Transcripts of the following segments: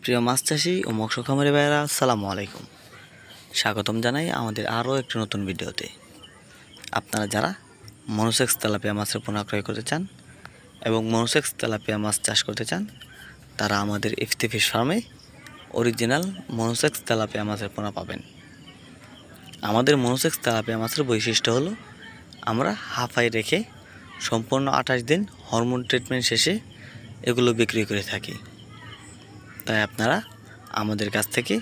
প্রিয় মাছ চাষি ও মৎস্য খামারি ভাইয়েরা, আসসালামু আলাইকুম। স্বাগতম জানাই আমাদের আরও একটি নতুন ভিডিওতে। আপনারা যারা মনোসেক্স তেলাপিয়া মাছের পোনা ক্রয় করতে চান এবং মনোসেক্স তেলাপিয়া মাছ চাষ করতে চান, তারা আমাদের ইফতি ফিশ ফার্মে অরিজিনাল মনোসেক্স তেলাপিয়া মাছের পোনা পাবেন। আমাদের মনোসেক্স তেলাপিয়া মাছের বৈশিষ্ট্য হলো আমরা হাফাই রেখে সম্পূর্ণ 28 দিন হরমোন ট্রিটমেন্ট শেষে এগুলো বিক্রি করে থাকি। তাই আপনারা আমাদের কাছ থেকে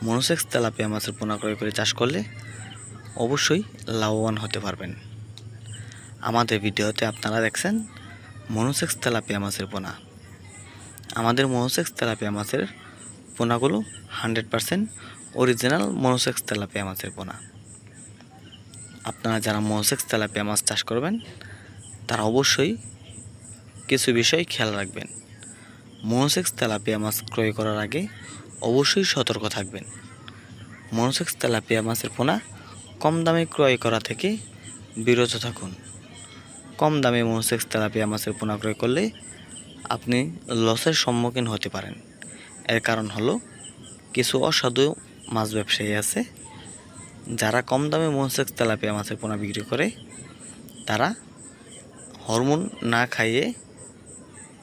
মনোসেক্স তেলাপিয়া মাছের পোনা ক্রয় করে চাষ করলে অবশ্যই লাভবান হতে পারবেন। আমাদের ভিডিওতে আপনারা দেখছেন মনোসেক্স তেলাপিয়া মাছের পোনা। আমাদের মনোসেক্স তেলাপিয়া মাছের পোনাগুলো 100% অরিজিনাল মনোসেক্স তেলাপিয়া মাছের পোনা। আপনারা যারা মনোসেক্স তেলাপিয়া মাছ চাষ করবেন তারা অবশ্যই কিছু বিষয় খেয়াল রাখবেন। মনোসেক্স তেলাপিয়া মাছ ক্রয় করার আগে অবশ্যই সতর্ক থাকবেন। মনোসেক্স তেলাপিয়া মাছের পোনা কম দামে ক্রয় করা থেকে বিরত থাকুন। কম দামে মনোসেক্স তেলাপিয়া মাছের পোনা ক্রয় করলে আপনি লসের সম্মুখীন হতে পারেন। এর কারণ হলো কিছু অসাধু মাছ ব্যবসায়ী আছে যারা কম দামে মনোসেক্স তেলাপিয়া মাছের পোনা বিক্রি করে, তারা হরমোন না খাইয়ে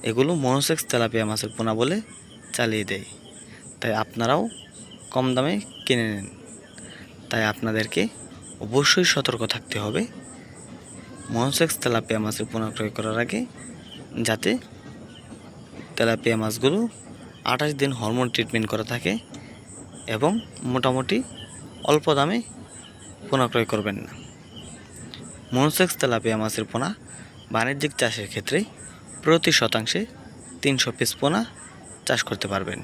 এগুলো মনোসেক্স তেলাপিয়া মাছের পোনা বলে চালিয়ে দেয়। তাই আপনারাও কম দামে কিনে নেন। তাই আপনাদেরকে অবশ্যই সতর্ক থাকতে হবে মনোসেক্স তেলাপিয়া মাছের পোনা ক্রয় করার আগে, যাতে তেলাপিয়া মাছগুলো 28 দিন হরমোন ট্রিটমেন্ট করা থাকে এবং মোটামুটি অল্প দামে পোনা ক্রয় করবেন না। মনোসেক্স তেলাপিয়া মাছের পোনা বাণিজ্যিক চাষের ক্ষেত্রে প্রতি শতাংশে 300 পিস পোনা চাষ করতে পারবেন।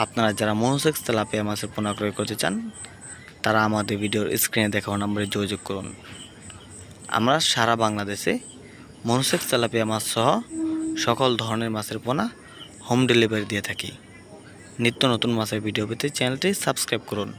আপনারা যারা মনোসেক্স তেলাপিয়া মাছের পোনা ক্রয় করতে চান তারা আমাদের ভিডিওর স্ক্রিনে দেখানো নম্বরে যোগাযোগ করুন। আমরা সারা বাংলাদেশে মনোসেক্স তেলাপিয়া মাছ সহ সকল ধরনের মাছের পোনা হোম ডেলিভারি দিয়ে থাকি। নিত্য নতুন মাছের ভিডিও পেতে চ্যানেলটি সাবস্ক্রাইব করুন।